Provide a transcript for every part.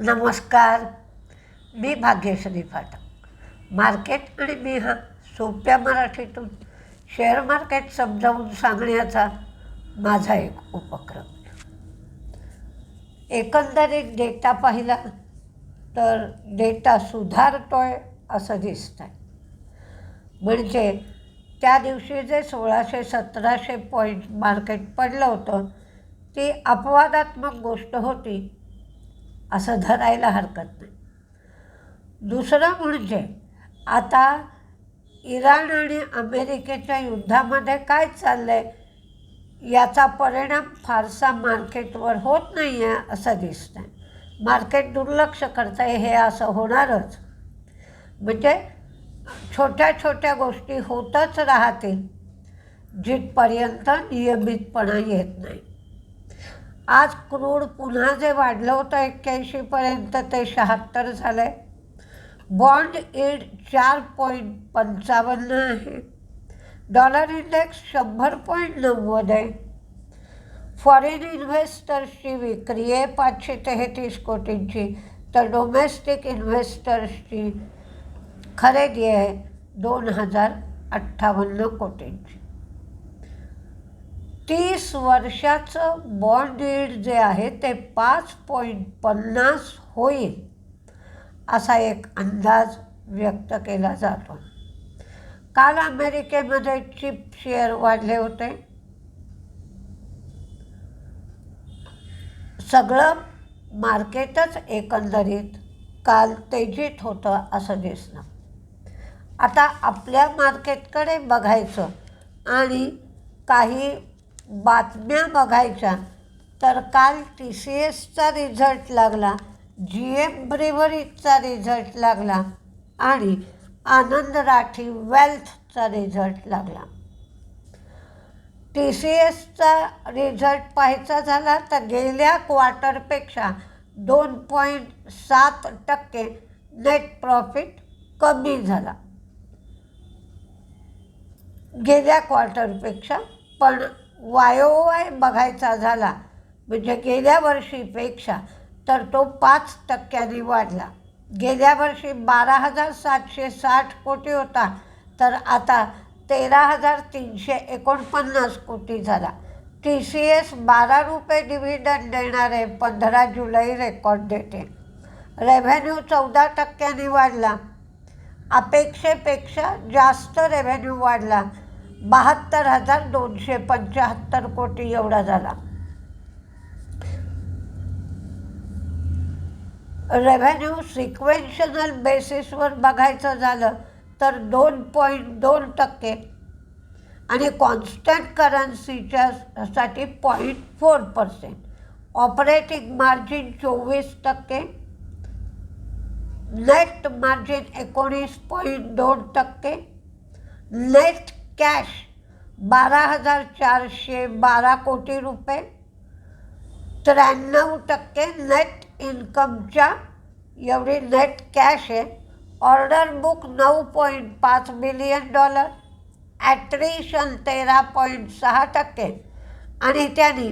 नमस्कार, मी भाग्यश्री फाटक. मार्केट आणि मी हा सोप्या मराठीतून शेअर मार्केट समजावून सांगण्याचा माझा एक उपक्रम. एकंदरीत डेटा पाहिला तर डेटा सुधारतोय असं दिसतंय. म्हणजे त्या दिवशी जे 1600-1700 पॉईंट मार्केट पडलं होतं ती अपवादात्मक गोष्ट होती असं धरायला हरकत नाही. दुसरं म्हणजे आता इराण आणि अमेरिकेच्या युद्धामध्ये काय चाललं आहे याचा परिणाम फारसा मार्केटवर होत नाही आहे असं दिसतं आहे. मार्केट दुर्लक्ष करतं आहे हे असं होणारच. म्हणजे छोट्या छोट्या गोष्टी होतच राहतील जिथपर्यंत नियमितपणा येत नाही. आज क्रूड पुन्हा जे वाढलं होतं 81पर्यंत ते 76 झालं आहे. बॉन्ड यील्ड 4.55 आहे. डॉलर इंडेक्स 100.90 आहे. फॉरेन इन्व्हेस्टर्सची विक्री आहे 533 कोटींची, तर डोमेस्टिक इन्व्हेस्टर्सची खरेदी आहे 2058 कोटींची. 30 वर्षाचं बॉन्ड यील्ड जे आहे ते 5.50 होईल असा एक अंदाज व्यक्त केला जातो. काल अमेरिकेमध्ये चिप शेअर वाढले होते. सगळं मार्केटच एकंदरीत काल तेजीत होतं असं दिसलं. आता आपल्या मार्केटकडे बघायचं आणि काही बातम्या बघायच्या तर काल TCSचा रिझल्ट लागला, GM ब्रिव्हरीजचा रिझल्ट लागला आणि आनंद राठी वेल्थचा रिझल्ट लागला. TCSचा रिझल्ट पाहायचा झाला तर गेल्या क्वार्टरपेक्षा 2.7% नेट प्रॉफिट कमी झाला गेल्या क्वार्टरपेक्षा. पण YOY बघायचा झाला म्हणजे गेल्या वर्षीपेक्षा तर तो 5% वाढला. गेल्या वर्षी 12,760 कोटी होता तर आता 13,349 कोटी झाला. TCS 12 रुपये डिव्हिडंड देणार आहे. 15 जुलै रेकॉर्ड डेट आहे. रेव्हेन्यू 14% वाढला. अपेक्षेपेक्षा जास्त रेव्हेन्यू वाढला. 72,275 कोटी एवढा झाला. रेव्हेन्यू सिक्वेन्शनल बेसिसवर बघायचं झालं तर 2.2% आणि कॉन्स्टंट करन्सीच्या साठी 0.4%. Operating margin 24%, net margin 19.2%, net cash 12,412 कोटी रुपये, 93% नेट इन्कमच्या एवढी नेट कॅश आहे. ऑर्डर बुक $9.5 बिलियन, ॲट्रिशन 13.6% आणि त्यांनी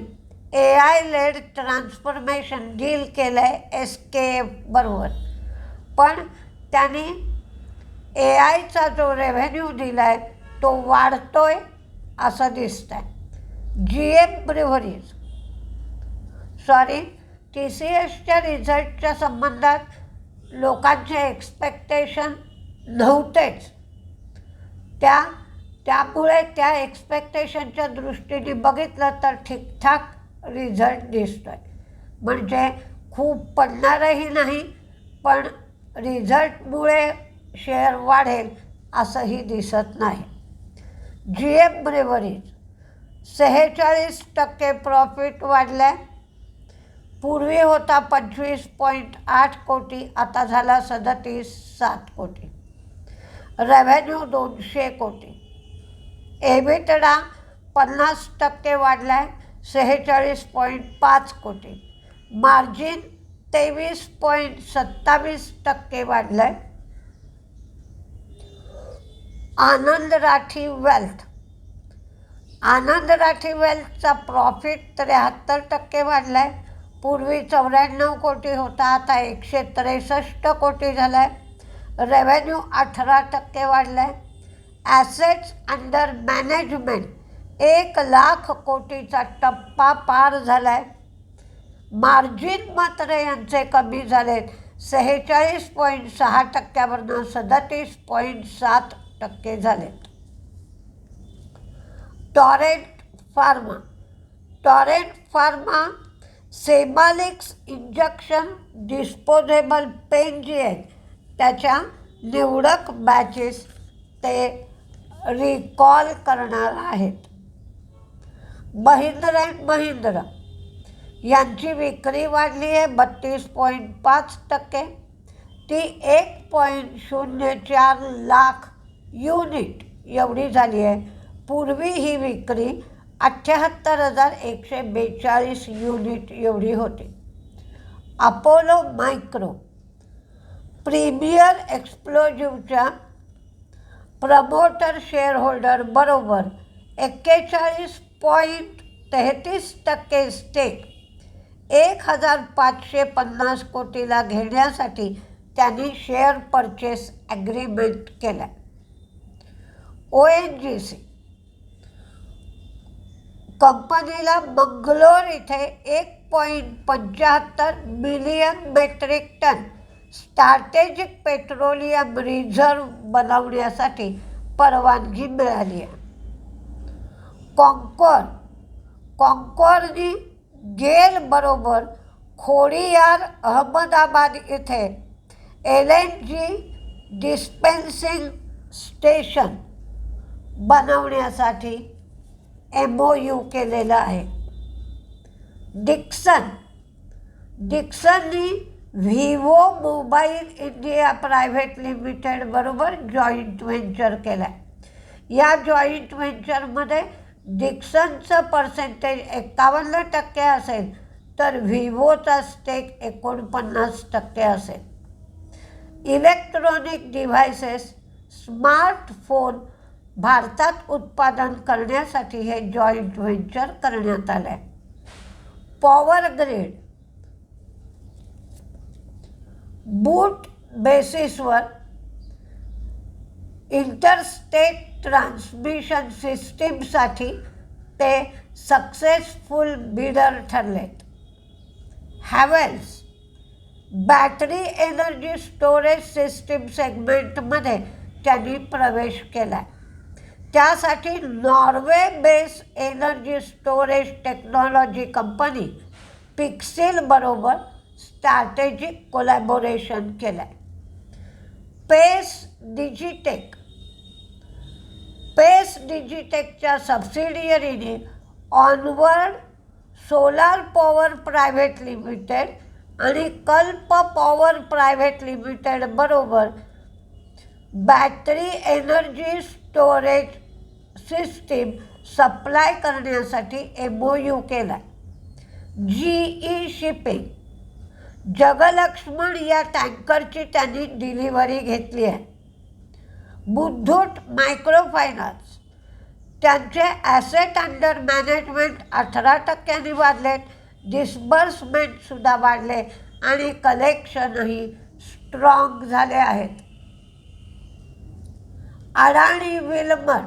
AI लेड ट्रान्सफॉर्मेशन डील केलं आहे SKF बरोबर. पण त्यांनी AIचा जो रेव्हेन्यू दिला आहे तो वाढतोय असं दिसतं आहे. TCSच्या रिझल्टच्या संबंधात लोकांचे एक्सपेक्टेशन नव्हतेच. त्यामुळे त्या एक्सपेक्टेशनच्या दृष्टीने बघितलं तर ठीकठाक रिझल्ट दिसतो आहे. म्हणजे खूप पडणारही नाही पण रिझल्टमुळे शेअर वाढेल असंही दिसत नाही. GM ब्रिव्हरीज 46% प्रॉफिट वाढलं आहे. पूर्वी होता 25.8 कोटी, आता झाला 37.7 कोटी. रेव्हेन्यू 200 कोटी. EBITDA 50% वाढला आहे 46.5 कोटी. मार्जिन 23.27% वाढलं आहे. आनंद राठी वेल्थचा प्रॉफिट 73% वाढला आहे. पूर्वी 94 कोटी होता, आता 163 कोटी झाला आहे. रेव्हेन्यू 18% वाढला आहे. ॲसेट्स अंडर मॅनेजमेंट 1,00,000 कोटीचा टप्पा पार झाला आहे. मार्जिन मात्र यांचे कमी झालेत, 46.6% 37.7% झालेत. टॉरेंट फार्मा सेमालिक्स इंजेक्शन डिस्पोजेबल पेन जी आहेत त्याच्या निवडक बॅचेस ते रिकॉल करणार आहेत. महिंद्रा अँड महिंद्रा यांची विक्री वाढली आहे 32.5%. ती 1.04 लाख युनिट एवढी झाली आहे. पूर्वी ही विक्री 78,142 युनिट एवढी होती. अपोलो मायक्रो प्रीमियर एक्सप्लोजिव्हच्या प्रमोटर शेअरहोल्डर बरोबर 41.33% स्टेक 1,550 कोटीला घेण्यासाठी त्यांनी शेअर परचेस ॲग्रीमेंट केला. ONGC कंपनीला मंगलोर इथे 1.75 million metric tonne strategic petroleum reserve बनवण्यासाठी परवानगी मिळाली आहे. कॉन्कॉरनी गेल बरोबर खोडियार अहमदाबाद इथे LNG डिस्पेन्सिंग स्टेशन बनवण्यासाठी MOU केलेला आहे. डिक्सननी Vivo mobile India private limited बरोबर जॉईंट व्हेंचर केला आहे. या जॉईंट व्हेंचरमध्ये डिक्सनचं पर्सेंटेज 51% असेल तर व्हिवोचा स्टेक 49% असेल. इलेक्ट्रॉनिक डिव्हायसेस स्मार्टफोन भारतात उत्पादन करण्यासाठी हे जॉईंट व्हेंचर करण्यात आलं आहे. पॉवर ग्रीड बूट बेसिसवर इंटरस्टेट ट्रान्समिशन सिस्टीमसाठी ते सक्सेसफुल बिडर ठरलेत. Havells battery energy storage system सेगमेंटमध्ये त्यांनी प्रवेश केला. त्यासाठी Norway base energy storage technology company Pixii बरोबर स्ट्रॅटेजिक कोलॅबोरेशन केलं आहे. पेस डिजिटेकच्या सबसिडियरीने onward solar power private limited आणि कल्प पॉवर प्रायव्हेट लिमिटेड बरोबर battery energy storage system supply करण्यासाठी MOU केला. GE शिपिंग जगलक्ष्मण या टँकरची त्यांनी डिलिव्हरी घेतली आहे. मुथूट मायक्रो फायनान्स त्यांचे ॲसेट अंडर मॅनेजमेंट 18% वाढलेत. डिस्बर्समेंटसुद्धा वाढले आणि कलेक्शनही स्ट्रॉंग झाले आहेत. Adani Wilmar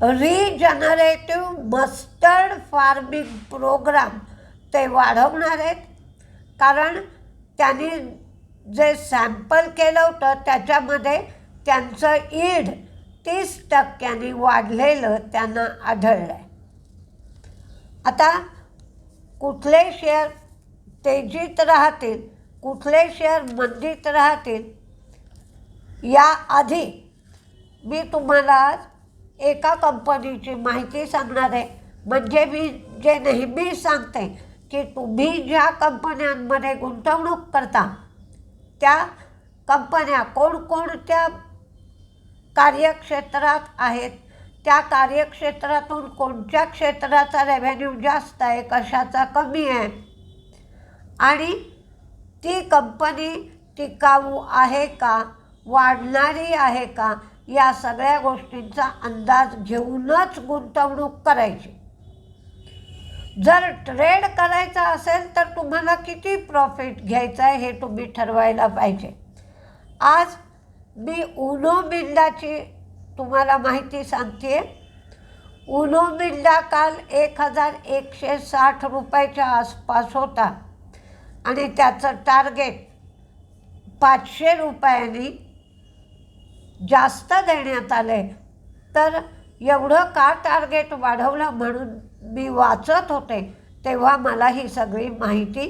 regenerative mustard farming programme ते वाढवणार आहेत, कारण त्यांनी जे सॅम्पल केलं होतं त्याच्यामध्ये त्यांचं ईल्ड 30% वाढलेलं त्यांना आढळलं आहे. आता कुठले शेअर तेजीत राहतील, कुठले शेअर मंदीत राहतील, याआधी मी तुम्हाला एका कंपनीची माहिती सांगणार आहे. म्हणजे मी जे नेहमी सांगते की तुम्ही ज्या कंपन्यांमध्ये गुंतवणूक करता त्या कंपन्या कोणकोणत्या कार्यक्षेत्रात आहेत, त्या कार्यक्षेत्रातून कोणत्या क्षेत्राचा रेव्हेन्यू जास्त आहे, कशाचा कमी आहे, आणि ती कंपनी टिकाऊ आहे का, वाढणारी आहे का, या सगळ्या गोष्टींचा अंदाज घेऊनच गुंतवणूक करायची. जर ट्रेड करायचा असेल तर तुम्हाला किती प्रॉफिट घ्यायचं आहे हे तुम्ही ठरवायला पाहिजे. आज मी उनो मिंडाची तुम्हाला माहिती सांगते. उनो मिंडा काल 1160 रुपयाच्या आसपास होता आणि त्याचं टार्गेट 500 रुपयांनी जास्त देण्यात आलं आहे. तर एवढं का टार्गेट वाढवलं म्हणून मी वाचत होते तेव्हा मला ही सगळी माहिती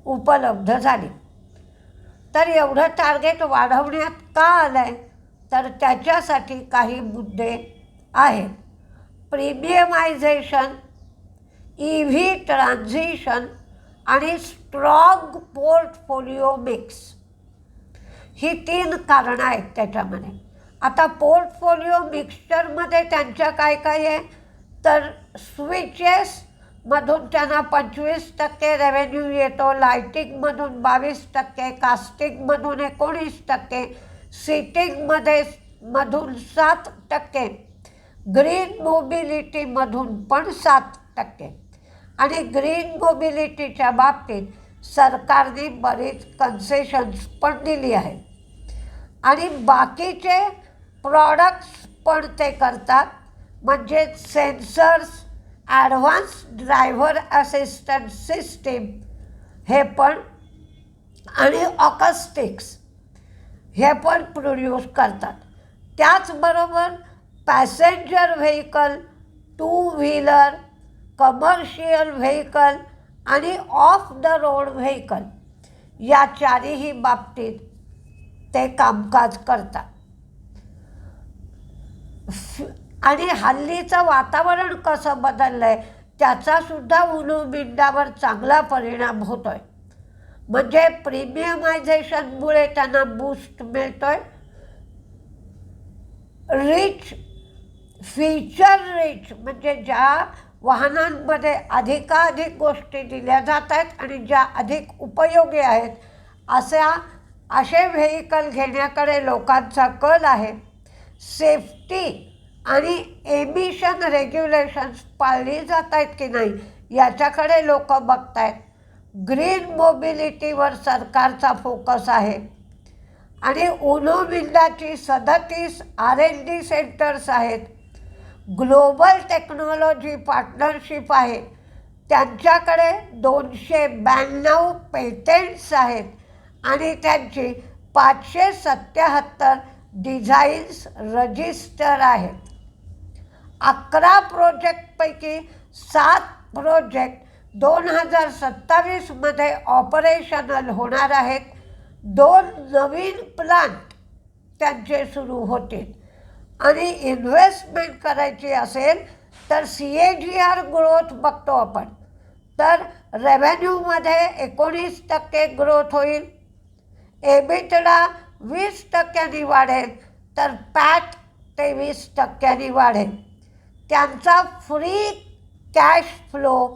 उपलब्ध झाली. तर एवढं टार्गेट वाढवण्यात का आलं आहे तर त्याच्यासाठी काही मुद्दे आहेत. प्रीमियमायझेशन, EV ट्रान्झिशन आणि स्ट्रॉंग पोर्टफोलिओ मिक्स ही 3 कारणं आहेत त्याच्यामध्ये. आता पोर्टफोलिओ मिक्सचरमध्ये त्यांच्या काय काय आहे तर स्विचेसमधून त्यांना 25% रेव्हेन्यू येतो, लायटिंगमधून 22%, कास्टिंगमधून 19%, सीटिंगमधून 7%, ग्रीन मोबिलिटीमधून पण 7%. आणि ग्रीन मोबिलिटीच्या बाबतीत सरकारने बरीच कन्सेशन्स पण दिली आहेत. आणि बाकीचे प्रॉडक्ट्स पण ते करतात, म्हणजे sensors, advance driver assistant system हे पण आणि ऑकस्टिक्स हे पण प्रोड्यूस करतात. त्याचबरोबर passenger vehicle, 2 wheeler, commercial vehicle आणि ऑफ द रोड व्हेकल या 4ही बाबतीत ते कामकाज करतात. आणि हल्लीचं वातावरण कसं बदललं आहे त्याचासुद्धा उनो मिंडावर चांगला परिणाम होतो आहे. म्हणजे प्रीमियमायझेशनमुळे त्यांना बूस्ट मिळतो आहे. फीचर रिच म्हणजे ज्या वाहनांमध्ये अधिकाधिक गोष्टी दिल्या जात आहेत आणि ज्या अधिक उपयोगी आहेत असे व्हेकल घेण्याकडे लोकांचा कल आहे. सेफ्टी आणि एमिशन रेग्युलेशन्स पाळली जात आहेत की नाही याच्याकडे लोक बघत आहेत. ग्रीन मोबिलिटीवर सरकारचा फोकस आहे. आणि उनो मिंडाची 37 R&D सेंटर्स आहेत. ग्लोबल टेक्नॉलॉजी पार्टनरशिप आहे. त्यांच्याकडे 292 पेटंट्स आहेत आणि त्यांची 577 डिझाईन्स रजिस्टर आहेत. 11 प्रोजेक्टपैकी 7 प्रोजेक्ट 2027मध्ये ऑपरेशनल होणार आहेत. 2 नवीन प्लांट त्यांचे सुरू होतील. आणि इन्व्हेस्टमेंट करायची असेल तर CAGR ग्रोथ बघतो आपण, तर रेव्हेन्यूमध्ये 19% ग्रोथ होईल, EBITDA 20% वाढेल, तर पॅट 23% वाढेल. त्यांचा फ्री कॅश फ्लो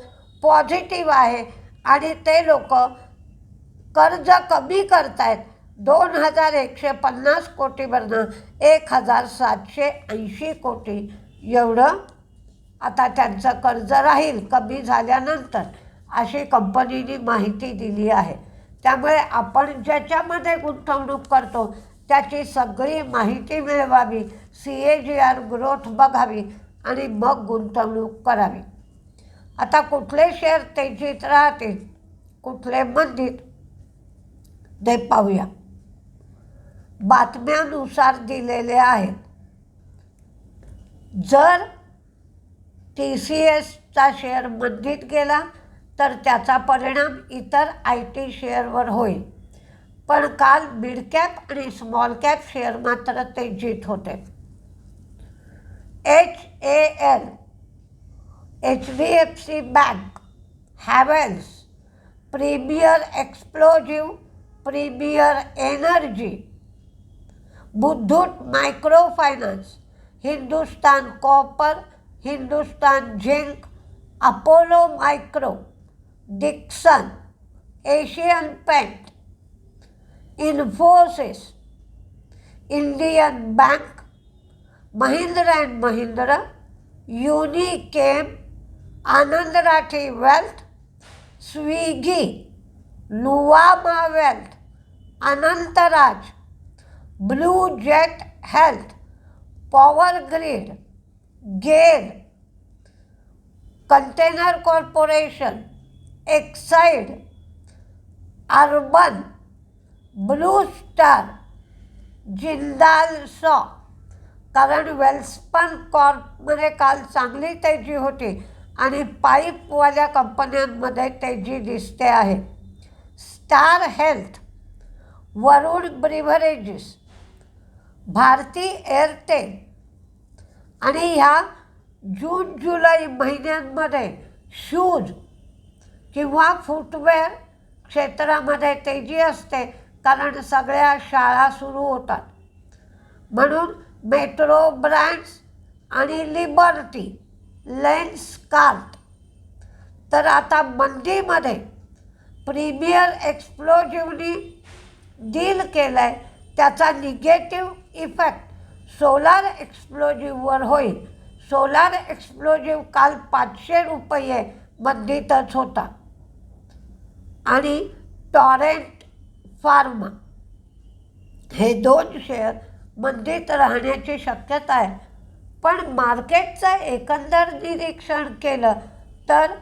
पॉझिटिव्ह आहे आणि ते लोक कर्ज कमी करत आहेत. 2150 कोटीवरनं 1780 कोटी एवढं आता त्यांचं कर्ज राहील कमी झाल्यानंतर, अशी कंपनीने माहिती दिली आहे. त्यामुळे आपण ज्याच्यामध्ये गुंतवणूक करतो त्याची सगळी माहिती मिळवावी, CAGR ग्रोथ बघावी आणि मग गुंतवणूक करावी. आता कुठले शेअर तेजीत राहतील, कुठले मंदीत ते पाहूया. बातम्यानुसार दिलेले आहेत. जर TCSचा शेअर मंदीत गेला तर त्याचा परिणाम इतर IT शेअरवर होईल. पण काल मिड कॅप आणि स्मॉल कॅप शेअर मात्र तेजीत होते. HAL, HDFC bank, Havells, premier explosive, premier energy, Muthoot micro finance, Hindustan copper, Hindustan zinc, Apollo micro, Dixon, Asian paint, Infosys, Indian bank, Mahindra and Mahindra, Unichem, Anand Rathi wealth, Swiggy, Nuvama wealth, Anantraj, blue jet health, power grid, GAIL, container corporation, Exide, urban, blue star, Jindal saw. कारण वेल्स्पन कॉर्पमध्ये काल चांगली तेजी होती आणि पाईपवाल्या कंपन्यांमध्ये तेजी दिसते आहे. स्टार हेल्थ, वरुण ब्रिव्हरेजेस, भारती एअरटेल आणि ह्या जून जुलै महिन्यांमध्ये शूज किंवा फुटवेअर क्षेत्रामध्ये तेजी असते कारण सगळ्या शाळा सुरू होतात. म्हणून मेट्रो ब्रँड्स आणि लिबर्टी, लेन्सकार्ट. तर आता मंदीमध्ये प्रीमियर एक्सप्लोजिव्हनी डील केलं आहे, त्याचा निगेटिव्ह इफेक्ट सोलार एक्सप्लोजिव्हवर होईल. सोलार एक्सप्लोजिव्ह काल 500 रुपये मंदीतच होता. आणि टॉरेंट फार्मा हे 2 शेअर मंदीत राहण्याची शक्यता आहे. पण मार्केटचं एकंदर निरीक्षण केलं तर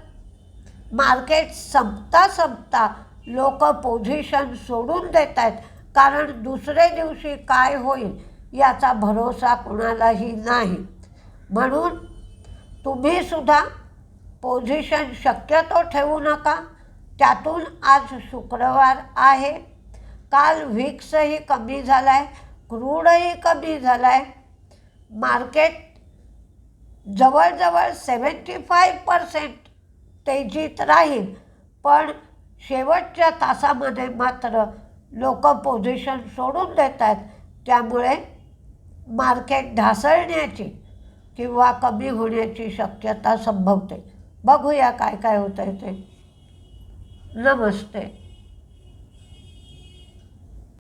मार्केट संपता लोक पोझिशन सोडून देत आहेत, कारण दुसऱ्या दिवशी काय होईल याचा भरोसा कुणालाही नाही. म्हणून तुम्हीसुद्धा पोझिशन शक्यतो ठेवू नका. त्यातून आज शुक्रवार आहे. काल व्हिक्सही कमी झाला आहे, क्रूडही कमी झाला आहे. मार्केट जवळजवळ 75% तेजीत राहील. पण शेवटच्या तासामध्ये मात्र लोक पोझिशन सोडून देत आहेत. त्यामुळे मार्केट ढासळण्याची किंवा कमी होण्याची शक्यता संभवते. बघूया काय काय होतं आहे ते. नमस्ते.